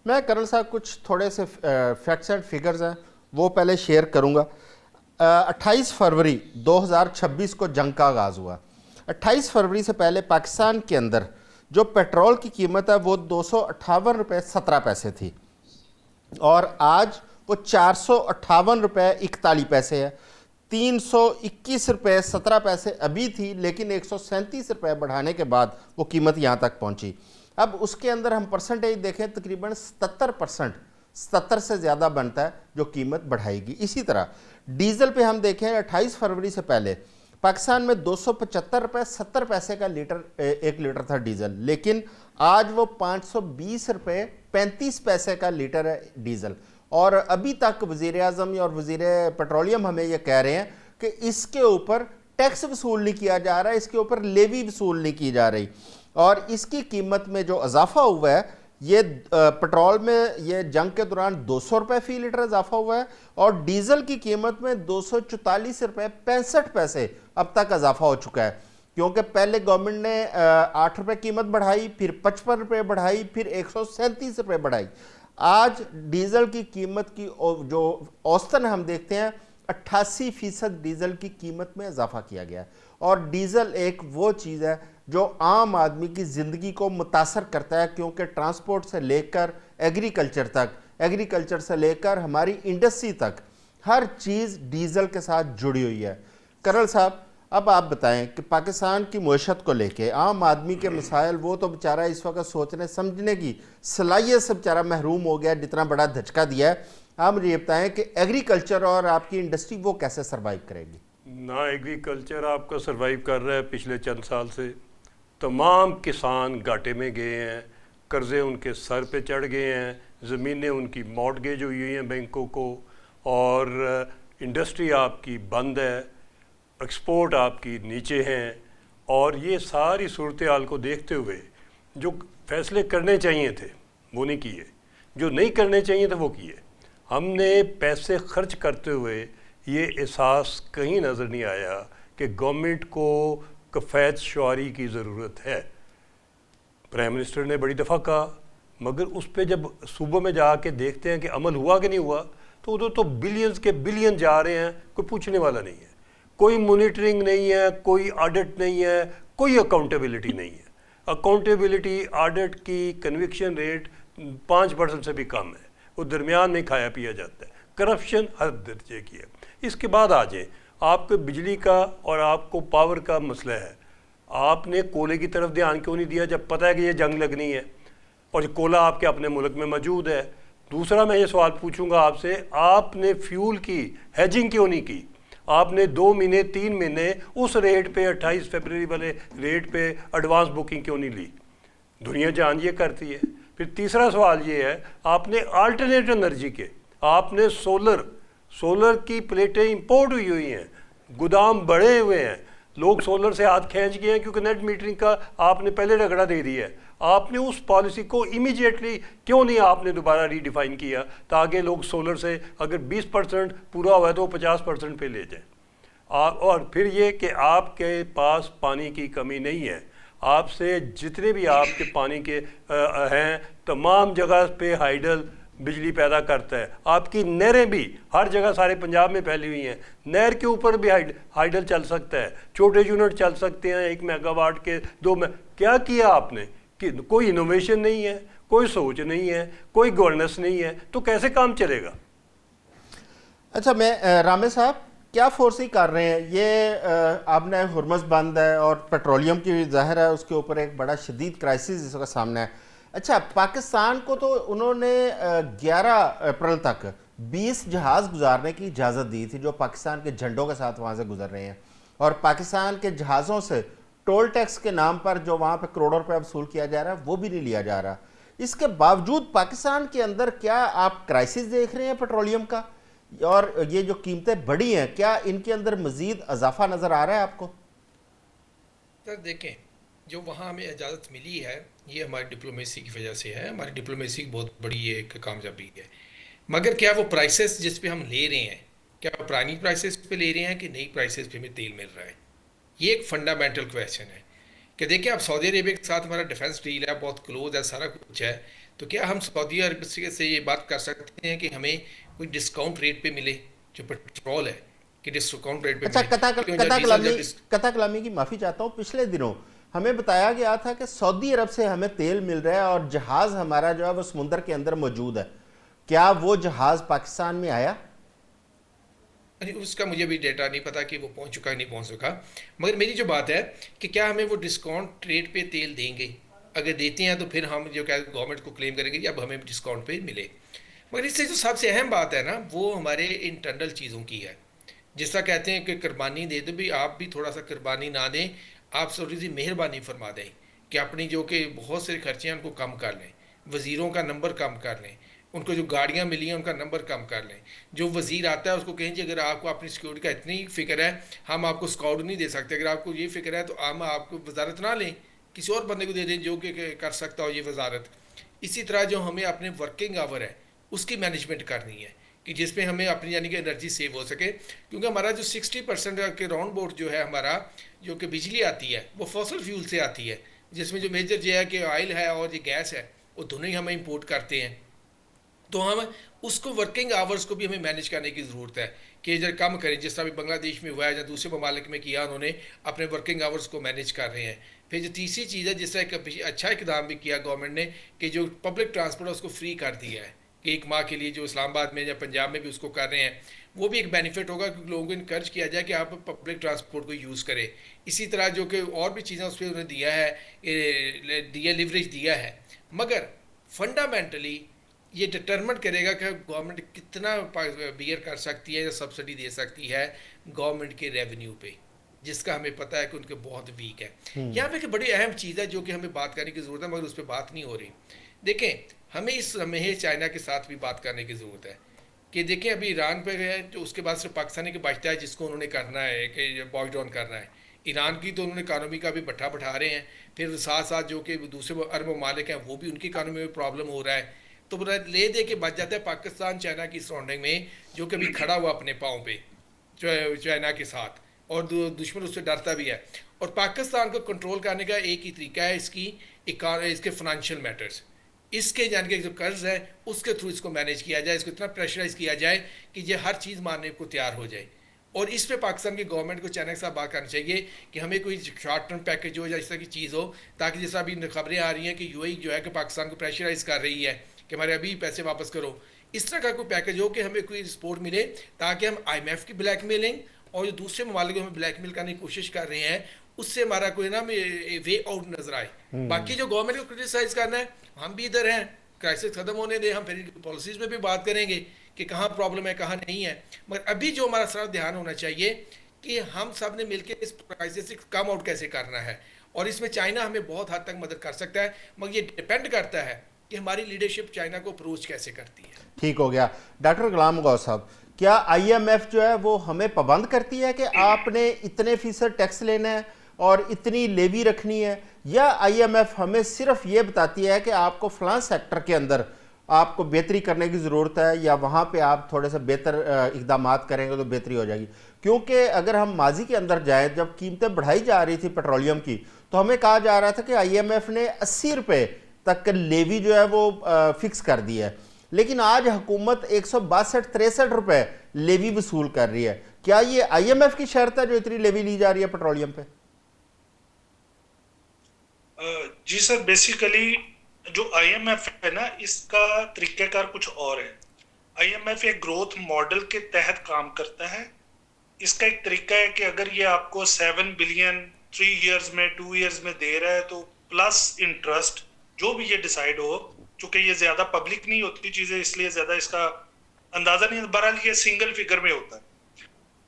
मैं कर्नल साहब कुछ थोड़े से फैक्ट्स एंड फिगर्स हैं वो पहले शेयर करूंगा। 28 फरवरी 2026 को जंग का आगाज़ हुआ। 28 फरवरी से पहले पाकिस्तान के अंदर जो पेट्रोल की कीमत है वो 258 रुपये 17 पैसे थी और आज वो 458 रुपये 41 पैसे है। 321 रुपये 17 पैसे अभी थी, लेकिन 137 रुपये बढ़ाने के बाद वो कीमत यहाँ तक पहुँची। अब उसके अंदर हम परसेंटेज देखें, तकरीबन 77%, 77 से ज़्यादा बनता है जो कीमत बढ़ाएगी। इसी तरह डीजल पे हम देखें, 28 फरवरी से पहले पाकिस्तान में 275 रुपये 70 पैसे का एक लीटर था डीजल, लेकिन आज वो 520 रुपये 35 पैसे का लीटर है डीजल। और अभी तक वज़ीर आज़म और वज़ीर पेट्रोलियम हमें ये कह रहे हैं कि इसके ऊपर टैक्स वसूल नहीं किया जा रहा, इसके ऊपर लेवी वसूल नहीं की जा रही। और इसकी कीमत में जो इजाफा हुआ है, ये पेट्रोल में ये जंग के दौरान 200 रुपये फ़ी लीटर इजाफा हुआ है और डीजल की कीमत में 244 रुपये 65 पैसे अब तक इजाफा हो चुका है। क्योंकि पहले गवर्नमेंट ने 8 रुपये कीमत बढ़ाई, फिर 55 रुपये बढ़ाई, फिर 137 रुपये बढ़ाई। आज डीजल की कीमत की जो औसतन हम देखते हैं 88% डीजल की कीमत में इजाफा किया गया है। और डीजल एक वो चीज़ है जो आम आदमी की ज़िंदगी को मुतासर करता है, क्योंकि ट्रांसपोर्ट से लेकर एग्रीकल्चर तक, एग्रीकल्चर से लेकर हमारी इंडस्ट्री तक हर चीज़ डीजल के साथ जुड़ी हुई है। कर्नल साहब, अब आप बताएं कि पाकिस्तान की मईशत को लेके आम आदमी के मसाइल, वो तो बेचारा इस वक्त सोचने समझने की सलाहियत से बेचारा महरूम हो गया, जितना बड़ा धचका दिया है। आप मुझे ये बताएं कि एग्रीकल्चर और आपकी इंडस्ट्री वो कैसे सर्वाइव करेगी? ना एग्रीकल्चर आपका सर्वाइव कर रहा है। पिछले चंद साल से तमाम किसान घाटे में गए हैं, कर्ज़े उनके सर पे चढ़ गए हैं, ज़मीनें उनकी मॉर्टगेज हुई हैं बैंकों को, और इंडस्ट्री आपकी बंद है, एक्सपोर्ट आपकी नीचे हैं। और ये सारी सूरत हाल को देखते हुए जो फैसले करने चाहिए थे वो नहीं किए, जो नहीं करने चाहिए थे वो किए। हमने पैसे खर्च करते हुए ये एहसास कहीं नज़र नहीं आया कि गवर्नमेंट को कफ़ायत शुआरी की ज़रूरत है। प्राइम मिनिस्टर ने बड़ी दफ़ा कहा, मगर उस पर जब सूबों में जाके देखते हैं कि अमल हुआ कि नहीं हुआ, तो उधर तो बिलियंस के बिलियन जा रहे हैं, कोई पूछने वाला नहीं है, कोई मॉनिटरिंग नहीं है, कोई ऑडिट नहीं है, कोई अकाउंटेबिलिटी नहीं है। अकाउंटेबिलिटी, ऑडिट की कन्विक्शन रेट 5% से भी कम है, वो दरमियान में खाया पिया जाता है। करप्शन हर दर्जे की है। इसके बाद आ जाए, आपको बिजली का और आपको पावर का मसला है, आपने कोयले की तरफ ध्यान क्यों नहीं दिया जब पता है कि ये जंग लगनी है और कोयला आपके अपने मुल्क में मौजूद है? दूसरा मैं ये सवाल पूछूंगा आपसे, आपने फ्यूल की हेजिंग क्यों नहीं की? आपने 2 महीने 3 महीने उस रेट पे 28 फरवरी वाले रेट पे एडवांस बुकिंग क्यों नहीं ली? दुनिया जान ये करती है। फिर तीसरा सवाल ये है, आपने अल्टरनेट एनर्जी के, आपने सोलर की प्लेटें इंपोर्ट हुई हैं, गोदाम बढ़े हुए हैं, लोग सोलर से हाथ खींच गए हैं क्योंकि नेट मीटरिंग का आपने पहले रगड़ा दे दिया है। आपने उस पॉलिसी को इमीडिएटली क्यों नहीं आपने दोबारा रीडिफाइन किया, ताकि लोग सोलर से अगर 20% पूरा हुआ है तो 50% पे ले जाएं? और फिर ये कि आपके पास पानी की कमी नहीं है, आपसे जितने भी आपके पानी के हैं तमाम जगह पे हाइडल बिजली पैदा करता है। आपकी नहरें भी हर जगह सारे पंजाब में फैली हुई हैं, नहर के ऊपर भी हाइडल चल सकता है, छोटे यूनिट चल सकते हैं 1 मेगावाट के 2 में। क्या किया आपने कि कोई इनोवेशन नहीं है, कोई सोच नहीं है, कोई गवर्नेंस नहीं है, तो कैसे काम चलेगा? अच्छा, मैं रामे साहब क्या फोर्सी कर रहे हैं ये? आपने हुर्मुज़ बंद है और पेट्रोलियम की ज़ाहिर है उसके ऊपर एक बड़ा शदीद क्राइसिस इसका सामने है। अच्छा, पाकिस्तान को तो उन्होंने 11 अप्रैल तक 20 जहाज़ गुजारने की इजाज़त दी थी जो पाकिस्तान के झंडों के साथ वहाँ से गुजर रहे हैं, और पाकिस्तान के जहाज़ों से टोल टैक्स के नाम पर जो वहाँ पे करोड़ों रुपया वसूल किया जा रहा है वो भी नहीं लिया जा रहा। इसके बावजूद पाकिस्तान के अंदर क्या आप क्राइसिस देख रहे हैं पेट्रोलियम का, और ये जो कीमतें बढ़ी हैं क्या इनके अंदर मजीद इजाफा नज़र आ रहा है आपको? सर देखें, जो वहाँ हमें इजाज़त मिली है ये हमारी डिप्लोमेसी की वजह से है। हमारी डिप्लोमेसी की बहुत बड़ी एक कामयाबी है। मगर क्या वो प्राइसेस जिस पे हम ले रहे हैं, क्या पुरानी प्राइसेस पे ले रहे हैं कि नई प्राइसेस पे हमें तेल मिल रहा है? ये एक फंडामेंटल क्वेश्चन है कि देखिए, अब सऊदी अरेबिया के साथ हमारा डिफेंस डील है, बहुत क्लोज है, सारा कुछ है। तो क्या हम सऊदी अरब से ये बात कर सकते हैं कि हमें कोई डिस्काउंट रेट पे मिले जो पेट्रोल है, कि डिस्काउंट रेट पे अच्छा, मिले, क्योंकि जब डीजल जब डिस कथा कलामी की माफ़ी चाहता हूँ। पिछले दिनों हमें बताया गया था कि सऊदी अरब से हमें तेल मिल रहा है और जहाज़ हमारा जो है वो समुंदर के अंदर मौजूद है। क्या वो जहाज़ पाकिस्तान में आया? नहीं, उसका मुझे भी डेटा नहीं पता कि वो पहुंच चुका है नहीं पहुंच चुका। मगर मेरी जो बात है कि क्या हमें वो डिस्काउंट रेट पे तेल देंगे, अगर देते हैं तो फिर हम जो क्या गवर्नमेंट को क्लेम करेंगे कि अब हमें डिस्काउंट पे मिले। मगर इससे जो सबसे अहम बात है ना, वो हमारे इंटरनल चीज़ों की है। जिस तरह कहते हैं कि कुर्बानी दे दो, भी आप भी थोड़ा सा कुर्बानी ना दें, आप थोड़ी सी मेहरबानी फरमा दें कि अपनी जो कि बहुत से खर्चे हैं उनको कम कर लें, वज़ीरों का नंबर कम कर लें, उनको जो गाड़ियाँ मिली हैं उनका नंबर कम कर लें। जो वज़ीर आता है उसको कहें कि अगर आपको अपनी सिक्योरिटी का इतनी फ़िक्र है, हम आपको स्काउट नहीं दे सकते, अगर आपको ये फ़िक्र है तो हम आपको वजारत ना लें, किसी और बंदे को दे दें जो कि कर सकता हो ये वजारत। इसी तरह जो हमें अपने वर्किंग आवर है उसकी मैनेजमेंट करनी है, कि जिसमें हमें अपनी यानी कि एनर्जी सेव हो सके, क्योंकि हमारा जो 60% के राउंड बोर्ड जो है हमारा, जो कि बिजली आती है वो फॉसल फ्यूल से आती है, जिसमें जो मेजर जो है कि ऑयल है और ये गैस है, वो दोनों ही हम इंपोर्ट करते हैं। तो हम उसको वर्किंग आवर्स को भी हमें मैनेज करने की ज़रूरत है कि जरा कम करें, जिस तरह भी बांग्लादेश में हुआ है या दूसरे ममालिक में किया उन्होंने, अपने वर्किंग आवर्स को मैनेज कर रहे हैं। फिर जो तीसरी चीज़ है, जिस तरह एक अच्छा इकदाम भी किया गवर्नमेंट ने कि जो पब्लिक ट्रांसपोर्ट है उसको फ्री कर दिया है कि एक माह के लिए, जो इस्लामाबाद में या पंजाब में भी उसको कर रहे हैं, वो भी एक बेनिफिट होगा क्योंकि लोगों को इनकरेज किया जाए कि आप पब्लिक ट्रांसपोर्ट को यूज़ करें। इसी तरह जो कि और भी चीज़ें उस पर उन्होंने दिया लिवरेज दिया है। मगर फंडामेंटली ये डिटरमिन करेगा कि गवर्नमेंट कितना बियर कर सकती है या सब्सिडी दे सकती है गवर्नमेंट के रेवेन्यू पे, जिसका हमें पता है कि उनके बहुत वीक है। यहाँ पे एक बड़ी अहम चीज़ है जो कि हमें बात करने की ज़रूरत है, मगर उस पर बात नहीं हो रही। देखें, हमें इस समय चाइना के साथ भी बात करने की ज़रूरत है कि देखें अभी ईरान पे है, तो उसके बाद सिर्फ पाकिस्तानी के बचता है जिसको उन्होंने करना है कि बॉय डाउन करना है। ईरान की तो उन्होंने इकानमी का भी भट्ठा बैठा रहे हैं, फिर साथ साथ जो कि दूसरे अरब ममालिक हैं वो भी उनकी इकानमी में प्रॉब्लम हो रहा है। तो ले दे के बच जाता है पाकिस्तान चाइना की सराउंडिंग में, जो कि अभी खड़ा हुआ अपने पाँव पे चाइना के साथ, और दुश्मन उससे डरता भी है। और पाकिस्तान को कंट्रोल करने का एक ही तरीका है इसके फाइनेंशियल मैटर्स, इसके यानी कि जो कर्ज है उसके थ्रू इसको मैनेज किया जाए, इसको इतना प्रेशराइज किया जाए कि ये हर चीज़ मानने को तैयार हो जाए। और इस पे पाकिस्तान की गवर्नमेंट को चाइना के साथ बात करनी चाहिए कि हमें कोई शॉर्ट टर्म पैकेज हो या इस तरह की चीज़ हो, ताकि जैसा अभी खबरें आ रही हैं कि यूएई जो है कि पाकिस्तान को प्रेशराइज कर रही है कि हमारे अभी पैसे वापस करो, इस तरह का कोई पैकेज हो कि हमें कोई सपोर्ट मिले, ताकि हम आईएमएफ की ब्लैकमेलिंग और जो दूसरे ममालिक को हमें ब्लैकमेल करने की कोशिश कर रहे हैं उससे हमारा कोई ना वे आउट नजर आए। बाकी जो गवर्नमेंट को क्रिटिसाइज करना है, हम भी इधर हैं, क्राइसिस खत्म होने दें, हम फिर पॉलिसीज में भी बात करेंगे कि कहाँ प्रॉब्लम है कहाँ नहीं है। मगर अभी जो हमारा सारा ध्यान होना चाहिए कि हम सब ने मिलकर इस क्राइसिस से कम आउट कैसे करना है, और इसमें चाइना हमें बहुत हद तक मदद कर सकता है, मगर ये डिपेंड करता है कि हमारी लीडरशिप चाइना को अप्रोच कैसे करती है। ठीक हो गया। डॉक्टर गुलाम गौस साहब, क्या आईएमएफ जो है वो हमें पाबंद करती है कि आपने इतने फीसद टैक्स लेना है और इतनी लेवी रखनी है, या आईएमएफ हमें सिर्फ ये बताती है कि आपको फलां सेक्टर के अंदर आपको बेहतरी करने की ज़रूरत है या वहाँ पे आप थोड़े से बेहतर इकदाम करेंगे तो बेहतरी हो जाएगी? क्योंकि अगर हम माजी के अंदर जाएँ, जब कीमतें बढ़ाई जा रही थी पेट्रोलियम की, तो हमें कहा जा रहा था कि आईएमएफ ने 80 रुपये तक लेवी जो है वो फिक्स कर दी है, लेकिन आज हुकूमत 162-63 रुपये लेवी वसूल कर रही है। क्या ये आईएमएफ की शर्त है जो इतनी लेवी ली जा रही है पेट्रोलियम पे? जी सर, बेसिकली जो आईएमएफ है ना, इसका तरीक़ाकार कुछ और है। आईएमएफ एक ग्रोथ मॉडल के तहत काम करता है। इसका एक तरीका है कि अगर ये आपको 7 बिलियन 3 इयर्स में 2 इयर्स में दे रहा है तो प्लस इंटरेस्ट जो भी ये डिसाइड हो, चूंकि ये ज्यादा पब्लिक नहीं होती चीजें इसलिए ज्यादा इसका अंदाजा नहीं, बहरहाल ये सिंगल फिगर में होता है,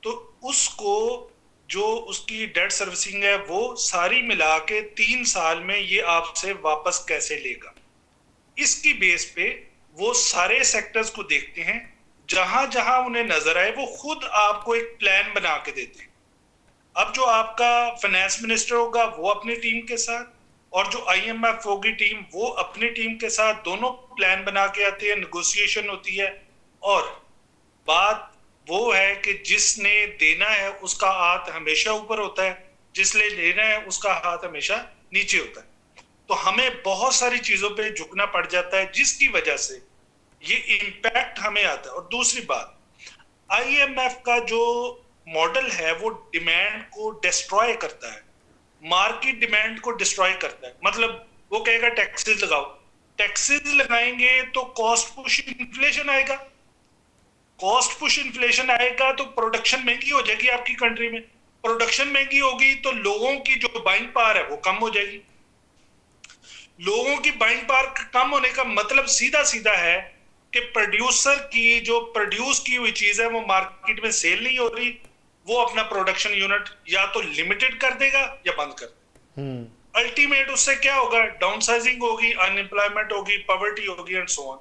तो उसको जो उसकी डेट सर्विसिंग है वो सारी मिला के 3 साल में ये आपसे वापस कैसे लेगा, इसकी बेस पे वो सारे सेक्टर्स को देखते हैं, जहां जहां उन्हें नजर आए वो खुद आपको एक प्लान बना के देते हैं। अब जो आपका फाइनेंस मिनिस्टर होगा वो अपनी टीम के साथ, और जो आईएमएफ होगी टीम वो अपनी टीम के साथ, दोनों प्लान बना के आते हैं, नेगोशिएशन होती है, और बात वो है कि जिसने देना है उसका हाथ हमेशा ऊपर होता है, जिसने लेना है उसका हाथ हमेशा नीचे होता है। तो हमें बहुत सारी चीजों पे झुकना पड़ जाता है, जिसकी वजह से ये इम्पैक्ट हमें आता है। और दूसरी बात, आईएमएफ का जो मॉडल है वो डिमांड को डिस्ट्रॉय करता है, मार्केट डिमांड को डिस्ट्रॉय करता है। मतलब वो कहेगा टैक्सेस लगाओ, टैक्सेस लगाएंगे तो कॉस्ट पुश इन्फ्लेशन आएगा, कॉस्ट पुश इन्फ्लेशन आएगा तो प्रोडक्शन महंगी हो जाएगी आपकी कंट्री में, प्रोडक्शन महंगी होगी तो लोगों की जो बाइंग पावर है वो कम हो जाएगी। लोगों की बाइंग पावर कम होने का मतलब सीधा सीधा है कि प्रोड्यूसर की जो प्रोड्यूस की हुई चीज है वो मार्केट में सेल नहीं हो रही, वो अपना प्रोडक्शन यूनिट या तो लिमिटेड कर देगा या बंद कर देगा। अल्टीमेट उससे क्या होगा, डाउनसाइजिंग होगी, अनएम्प्लॉयमेंट होगी, पॉवर्टी होगी एंड सो ऑन।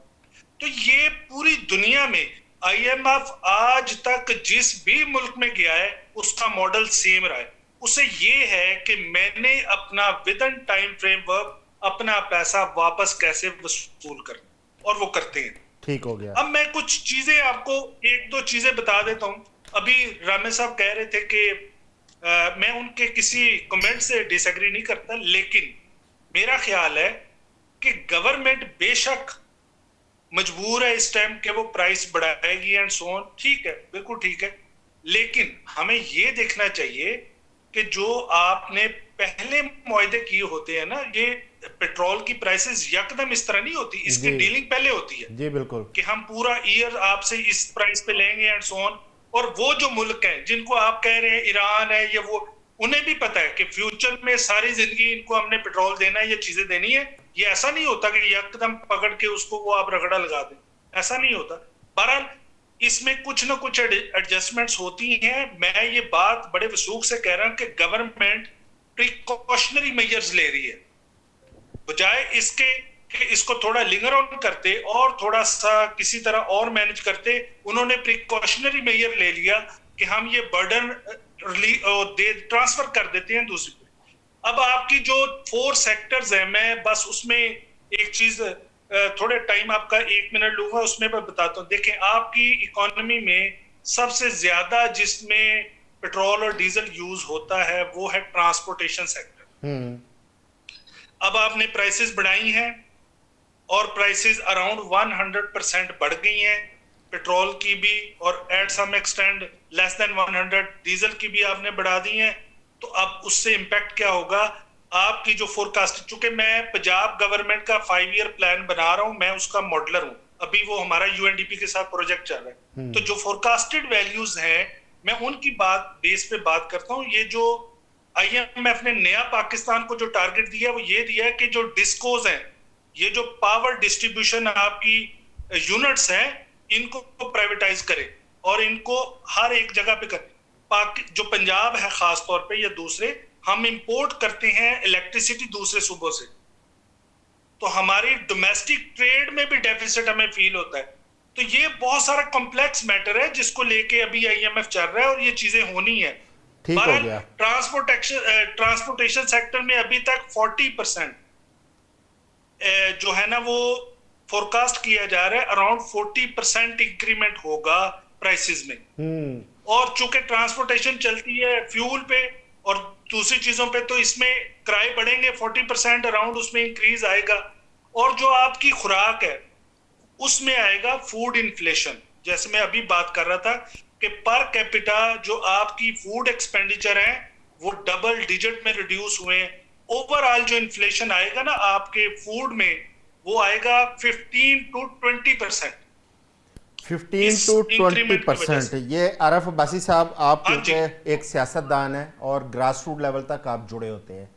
तो ये पूरी दुनिया में आईएमएफ आज तक जिस भी मुल्क में गया है उसका मॉडल सेम रहा है। उसे ये है कि मैंने अपना विद इन टाइम फ्रेमवर्क अपना पैसा वापस कैसे वसूल करना, और वो करते हैं। ठीक हो गया। अब मैं कुछ चीजें आपको एक दो चीजें बता देता हूं। अभी रामे साहब कह रहे थे कि मैं उनके किसी कमेंट से डिसएग्री नहीं करता, लेकिन मेरा ख्याल है कि गवर्नमेंट बेशक मजबूर है इस टाइम के वो प्राइस बढ़ाएगी एंड सो ऑन, ठीक है, बिल्कुल ठीक है। लेकिन हमें ये देखना चाहिए कि जो आपने पहले मुआहदे किए होते हैं ना, ये पेट्रोल की प्राइसेस यकदम इस तरह नहीं होती, इसकी जी। डीलिंग पहले होती है जी बिल्कुल। कि हम पूरा ईयर आपसे इस प्राइस पे लेंगे एंड सो ऑन। और वो जो मुल्क हैं जिनको आप कह रहे हैं ईरान है ये वो, उन्हें भी पता है कि फ्यूचर में सारी जिंदगी इनको हमने पेट्रोल देना है, ये चीजें देनी है। ये ऐसा नहीं होता कि यकदम पकड़ के उसको वो आप रगड़ा लगा दें, ऐसा नहीं होता। बहरहाल इसमें कुछ ना कुछ एडजस्टमेंट्स होती हैं। मैं ये बात बड़े वसूख से कह रहा हूं कि गवर्नमेंट प्रिकॉशनरी मेजर्स ले रही है, बजाय इसके कि इसको थोड़ा लिंगर ऑन करते और थोड़ा सा किसी तरह और मैनेज करते। उन्होंने प्रिकॉशनरी मेजर ले लिया कि हम ये बर्डन ट्रांसफर कर देते हैं दूसरी पे। अब आपकी जो 4 सेक्टर्स हैं, मैं बस उसमें एक चीज थोड़े टाइम आपका 1 मिनट लूंगा, उसमें मैं बताता हूँ। देखें, आपकी इकोनॉमी में सबसे ज्यादा जिसमें पेट्रोल और डीजल यूज होता है वो है ट्रांसपोर्टेशन सेक्टर। अब आपने प्राइसेस बढ़ाई हैं और प्राइसेस अराउंड 100% बढ़ गई हैं, पेट्रोल की भी, और at some extend less than 100 diesel की भी आपने बढ़ा दी हैं। तो अब उससे इम्पैक्ट क्या होगा आपकी जो फोरकास्ट, चूंकि मैं पंजाब गवर्नमेंट का 5 ईयर प्लान बना रहा हूं, मैं उसका मॉडलर हूं, अभी वो हमारा यूएनडीपी के साथ प्रोजेक्ट चल रहा है। तो जो फोरकास्टेड वैल्यूज हैं मैं उनकी बात बेस पे बात करता हूं। ये जो आईएमएफ ने नया पाकिस्तान को जो टारगेट दिया वो ये दिया कि जो डिस्कोज हैं, ये जो पावर डिस्ट्रीब्यूशन आपकी यूनिट्स हैं, इनको प्राइवेटाइज करें और इनको हर एक जगह पे करें। जो पंजाब है खास तौर पे या दूसरे, हम इंपोर्ट करते हैं इलेक्ट्रिसिटी दूसरे सूबों से, तो हमारी डोमेस्टिक ट्रेड में भी डेफिसिट हमें फील होता है। तो ये बहुत सारा कॉम्प्लेक्स मैटर है जिसको लेके अभी आईएमएफ चल रहा है और ये चीजें होनी है। ठीक हो गया। ट्रांसपोर्टेशन सेक्टर में अभी तक 40% जो है ना वो फोरकास्ट किया जा रहा है, अराउंड 40% इंक्रीमेंट होगा प्राइसेस में। और चूंकि ट्रांसपोर्टेशन चलती है फ्यूल पे और दूसरी चीजों पे, तो इसमें किराए बढ़ेंगे, 40% अराउंड उसमें इंक्रीज आएगा। और जो आपकी खुराक है उसमें आएगा फूड इन्फ्लेशन। जैसे मैं अभी बात कर रहा था कि पर कैपिटा जो आपकी फूड एक्सपेंडिचर है वो डबल डिजिट में रिड्यूस हुए हैं। ओवरऑल जो इन्फ्लेशन आएगा ना आपके फूड में, वो आएगा 15 to 20%। 15 to 20%। ये आरफ अब्बासी साहब, आप क्योंकि एक सियासतदान हैं और ग्रास रूट लेवल तक आप जुड़े होते हैं,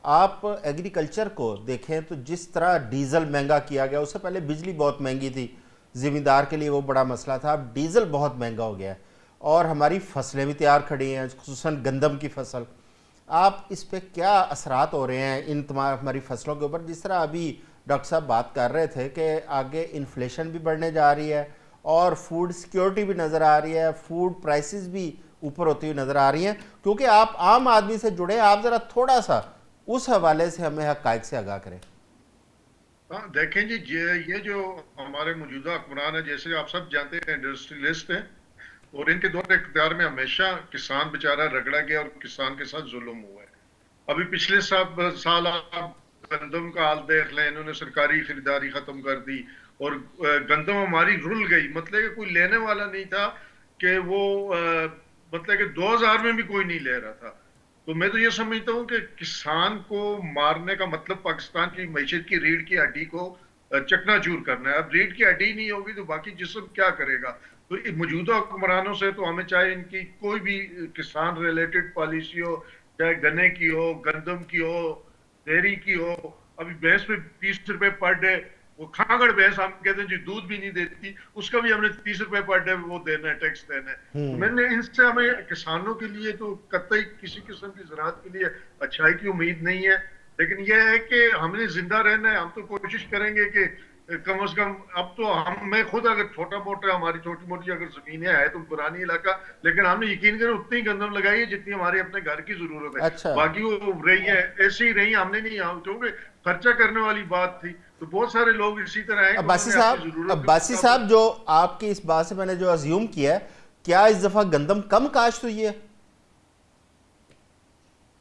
आप एग्रीकल्चर को देखें तो जिस तरह डीजल महंगा किया गया, उससे पहले बिजली बहुत महंगी थी, ज़िम्मेदार के लिए वो बड़ा मसला था। अब डीजल बहुत महंगा हो गया है और हमारी फसलें भी तैयार खड़ी हैं, खुसूसन गंदम की फसल। आप इस पे क्या असरात हो रहे हैं इन तमाम हमारी फसलों के ऊपर? जिस तरह अभी डॉक्टर साहब बात कर रहे थे कि आगे इन्फ्लेशन भी बढ़ने जा रही है और फूड सिक्योरिटी भी नज़र आ रही है, फूड प्राइसेस भी ऊपर होती हुई नज़र आ रही हैं। क्योंकि आप आम आदमी से जुड़े, आप ज़रा थोड़ा सा उस हवाले से हमें हक़ाइक़ से आगाह करें। हाँ देखें जी, ये जो हमारे मौजूदा हुक्मरान है, जैसे आप सब जानते हैं, इंडस्ट्रियलिस्ट हैं और इनके दौर इख्तियार में हमेशा किसान बेचारा रगड़ा गया और किसान के साथ जुल्म हुआ है। अभी पिछले साल आप गंदम का हाल देख लें, इन्होंने सरकारी खरीदारी खत्म कर दी और गंदम हमारी रुल गई, मतलब कि कोई लेने वाला नहीं था कि वो मतलब कि 2000 में भी कोई नहीं ले रहा था। तो मैं तो ये समझता हूँ कि किसान को मारने का मतलब पाकिस्तान की मईशत की रीढ़ की हड्डी को चकनाचूर करना है। अब रीढ़ की हड्डी नहीं होगी तो बाकी जिस्म क्या करेगा? तो मौजूदा हुक्मरानों से तो हमें, चाहे इनकी कोई भी किसान रिलेटेड पॉलिसी हो, चाहे गन्ने की हो, गंदम की हो, डेयरी की हो, अभी भैंस पे 30 रुपए पर डे, वो खागड़ भैंस हम कहते हैं जी दूध भी नहीं देती, उसका भी हमने 30 रुपए पर डे वो देना है, टैक्स देना है। तो मैंने इनसे, हमें किसानों के लिए तो कतई किसी किस्म की ज़राअत के लिए अच्छाई की उम्मीद नहीं है, लेकिन यह है कि हमने जिंदा रहना है। हम तो कोशिश करेंगे कि कम से कम, अब तो मैं खुद अगर छोटा मोटा, हमारी छोटी मोटी अगर जमीनें है तो पुरानी इलाका, लेकिन हमने यकीन करें उतनी गंदम लगाई है जितनी हमारे अपने घर की जरूरत है। अच्छा। बाकी वो रही है ऐसे ही रही, हमने नहीं, क्योंकि खर्चा करने वाली बात थी तो बहुत सारे लोग इसी तरह हैं। अब्बासी साहब, जो आपकी इस बात से मैंने जो अज्यूम किया है, क्या इस दफा गंदम कम काश्त हुई है?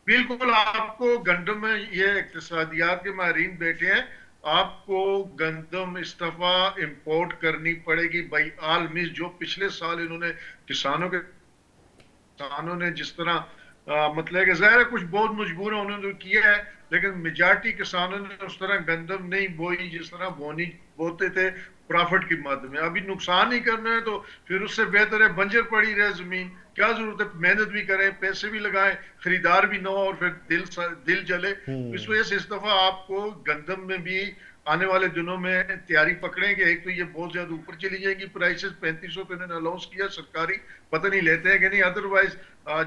बिल्कुल, आपको गंदम में, ये इक्तिसादियात के माहिरीन बैठे हैं, आपको गंदम इस दफा इंपोर्ट करनी पड़ेगी बाई आल मींस। जो पिछले साल इन्होंने किसानों ने जिस तरह मतलब कि ज़ाहिर है कुछ बहुत मजबूर है, उन्होंने तो किया है, लेकिन मेजॉरिटी किसानों ने उस तरह गंदम नहीं बोई जिस तरह बोते थे प्रॉफिट की मद में। अभी नुकसान ही करना है तो फिर उससे बेहतर है बंजर पड़ी रहे जमीन, क्या जरूरत है मेहनत भी करें, पैसे भी लगाएं, खरीदार भी ना हो और फिर दिल जले। इस वजह से इस दफा आपको गंदम में भी आने वाले दिनों में तैयारी पकड़ें कि एक तो ये बहुत ज्यादा ऊपर चली जाएगी प्राइसेस, 3500 तो इन्होंने अनाउंस किया सरकारी, पता नहीं लेते हैं कि नहीं, अदरवाइज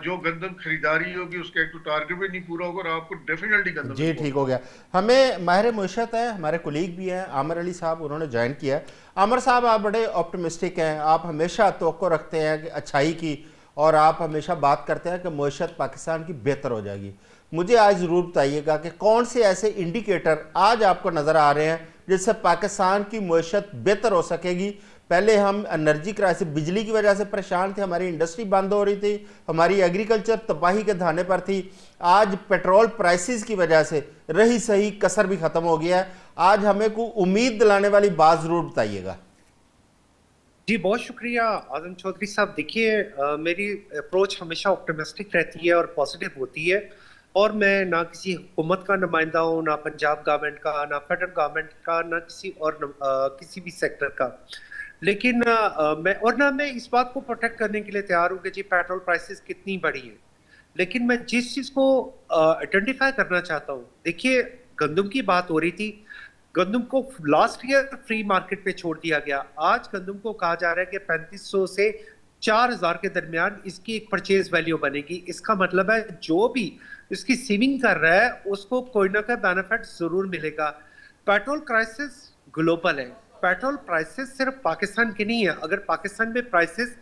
जो गंदम खरीदारी होगी उसका एक तो टारगेट भी नहीं पूरा होगा और आपको डेफिनेटली गंदम जी ठीक हो गया। हमें माहिर मुशत है, हमारे कुलीग भी हैं, आमिर अली साहब, उन्होंने ज्वाइन किया है। आमिर साहब, आप बड़े ऑप्टिमिस्टिक हैं, आप हमेशा तवक्को रखते हैं कि अच्छाई की, और आप हमेशा बात करते हैं कि मुशत पाकिस्तान की बेहतर हो जाएगी। मुझे आज ज़रूर बताइएगा कि कौन से ऐसे इंडिकेटर आज आपको नज़र आ रहे हैं जिससे पाकिस्तान की मुशत बेहतर हो सकेगी। पहले हम एनर्जी क्राइसिस, बिजली की वजह से परेशान थे, हमारी इंडस्ट्री बंद हो रही थी, हमारी एग्रीकल्चर तबाही के धाने पर थी। आज पेट्रोल प्राइसेस की वजह से रही सही कसर भी ख़त्म हो गया है। आज हमें को उम्मीद दिलाने वाली बात ज़रूर बताइएगा। जी बहुत शुक्रिया आजम चौधरी साहब। देखिए, मेरी अप्रोच हमेशा ऑप्टिमिस्टिक रहती है और पॉजिटिव होती है, और मैं ना किसी हुकूमत का नुमाइंदा हूँ, ना पंजाब गवर्नमेंट का, ना फेडरल गवर्नमेंट का, ना किसी और किसी भी सेक्टर का। लेकिन मैं इस बात को प्रोटेक्ट करने के लिए तैयार हूँ कि जी पेट्रोल प्राइसेस कितनी बढ़ी है, लेकिन मैं जिस चीज़ को आइडेंटिफाई करना चाहता हूँ, देखिए गंदम की बात हो रही थी, गंदम को लास्ट ईयर फ्री मार्केट पे छोड़ दिया गया। आज गंदम को कहा जा रहा है कि 3500 से 4000 के दरमियान इसकी एक परचेज वैल्यू बनेगी। इसका मतलब है जो भी इसकी सेविंग कर रहा है उसको कोई ना कोई बेनिफिट जरूर मिलेगा। पेट्रोल क्राइसिस ग्लोबल है, पेट्रोल प्राइसेस सिर्फ पाकिस्तान के नहीं है। अगर पाकिस्तान में प्राइसेस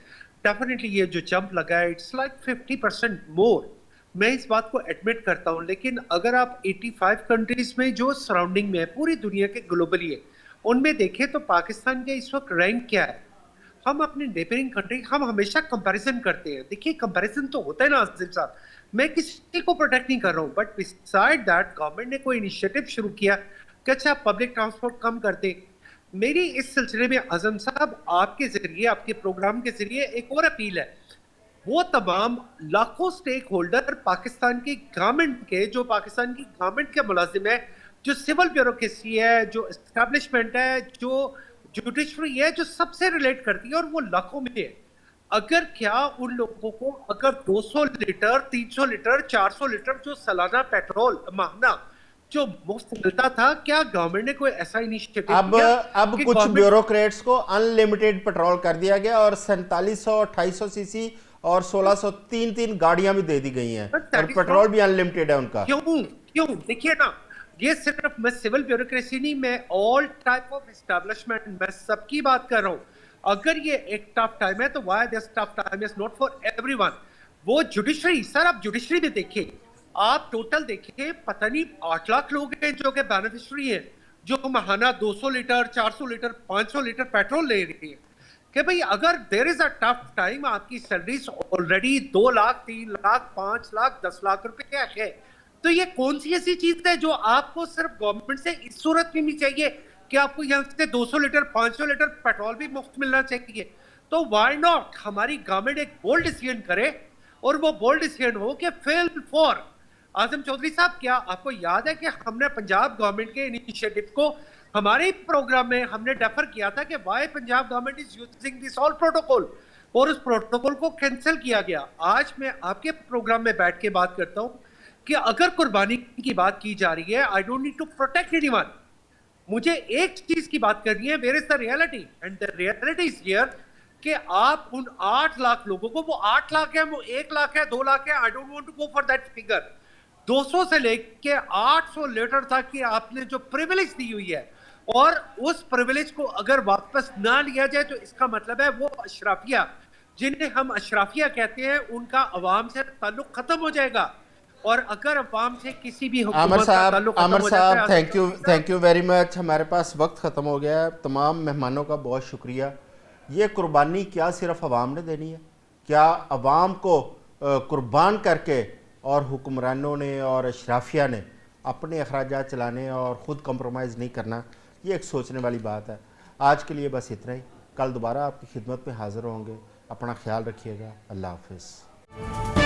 डेफिनेटली ये जो जंप लगा है इट्स लाइक 50% मोर, मैं इस बात को एडमिट करता हूं, लेकिन अगर आप 85 कंट्रीज में जो सराउंडिंग में है पूरी दुनिया के ग्लोबली है उनमें देखें तो पाकिस्तान के इस वक्त रैंक क्या है। हम अपने नेबरिंग कंट्री, हम हमेशा कंपैरिजन करते हैं। देखिए कंपैरिजन तो होता है ना आसिफ साहब, मैं किसी को प्रोटेक्ट नहीं कर रहा हूं, बट बिसाइड दैट गवर्नमेंट ने कोई इनिशिएटिव शुरू किया कि अच्छा पब्लिक ट्रांसपोर्ट कम कर दे। मेरी इस सिलसिले में आजम साहब आपके जरिए, आपके प्रोग्राम के जरिए एक और अपील है, वो तमाम लाखों स्टेक होल्डर पाकिस्तान की गवर्नमेंट के, जो पाकिस्तान की गवर्नमेंट के मुलाजिम है, जो सिविल ब्यूरोक्रेसी है, जो एस्टेब्लिशमेंट है, जो जुडिशरी है, जो सबसे रिलेट करती है और वो लाखों में है, अगर क्या उन लोगों को अगर 200 लीटर 300 लीटर 400 लीटर जो सालाना पेट्रोल महंगा जो मुफ्त मिलता था, क्या गवर्नमेंट ने कोई ऐसा इनिशिएटिव किया? अब कुछ ब्यूरोक्रेट्स को अनलिमिटेड पेट्रोल कर दिया गया और 4700 2800 सीसी और 1600 तीन गाड़ियां भी दे दी गई हैं और पेट्रोल भी अनलिमिटेड है उनका। क्यों देखिए ना, ये सिर्फ मैं सिविल ब्यूरोक्रेसी नहीं, मैं ऑल टाइप ऑफ एस्टेब्लिशमेंट, मैं सबकी बात कर रहा हूँ। अगर ये एक टफ टाइम है तो why this tough time is not for everyone. वो जुडिशरी, सर आप जुडिशरी में देखिए, आप टोटल देखिए पता नहीं 8 लाख लोग हैं जो कि बेनिफिशियरी हैं, जो महाना 200 लीटर 400 लीटर 500 लीटर पेट्रोल ले रही है। कि भाई अगर there is a tough time, आपकी सैलरीज ऑलरेडी 2 लाख 3 लाख 5 लाख 10 लाख रुपए है, तो ये कौन सी ऐसी चीज है जो आपको सिर्फ गवर्नमेंट से इस सूरत में नहीं चाहिए कि आपको यहाँ से 200 लीटर 500 लीटर पेट्रोल भी मुफ्त मिलना चाहिए? तो व्हाई नॉट हमारी गवर्नमेंट एक बोल्ड डिसीजन करे, और वो बोल्ड डिसीजन हो कि फेल फॉर आजम चौधरी साहब, क्या आपको याद है कि हमने पंजाब गवर्नमेंट के इनिशिएटिव को हमारे प्रोग्राम में हमने डेफर किया था कि why Punjab government is using this all protocol, और उस प्रोटोकॉल को कैंसिल किया गया। आज मैं आपके प्रोग्राम में बैठ के बात करता हूं कि अगर कुर्बानी की बात की जा रही है, I don't need to protect anyone, मुझे एक चीज की बात करनी है, where is the reality, and the reality is here कि आप उन 8 लाख लोगों को, वो 8 लाख है, वो 1 लाख है, 2 लाख है, I don't want to go for that figure, 200 से लेके 800 लीटर तक की आपने जो प्रिविलेज दी हुई है, और उस प्रिविलेज को अगर वापस ना लिया जाए तो इसका मतलब है वो अशराफिया, जिन्हें हम अशराफिया कहते हैं, उनका अवाम से ताल्लुक खत्म हो जाएगा। और अगर अवाम से किसी भी आमिर साहब तो थैंक यू वेरी मच। हमारे पास वक्त ख़त्म हो गया है। तमाम मेहमानों का बहुत शुक्रिया। ये कुर्बानी क्या सिर्फ अवाम ने देनी है? क्या अवाम को कुर्बान करके और हुक्मरानों ने और अशराफिया ने अपने अखराजात चलाने और ख़ुद कंप्रोमाइज़ नहीं करना? ये एक सोचने वाली बात है। आज के लिए बस इतना ही। कल दोबारा आपकी खिदमत में हाज़िर होंगे। अपना ख्याल रखिएगा। अल्लाह हाफ़िज़।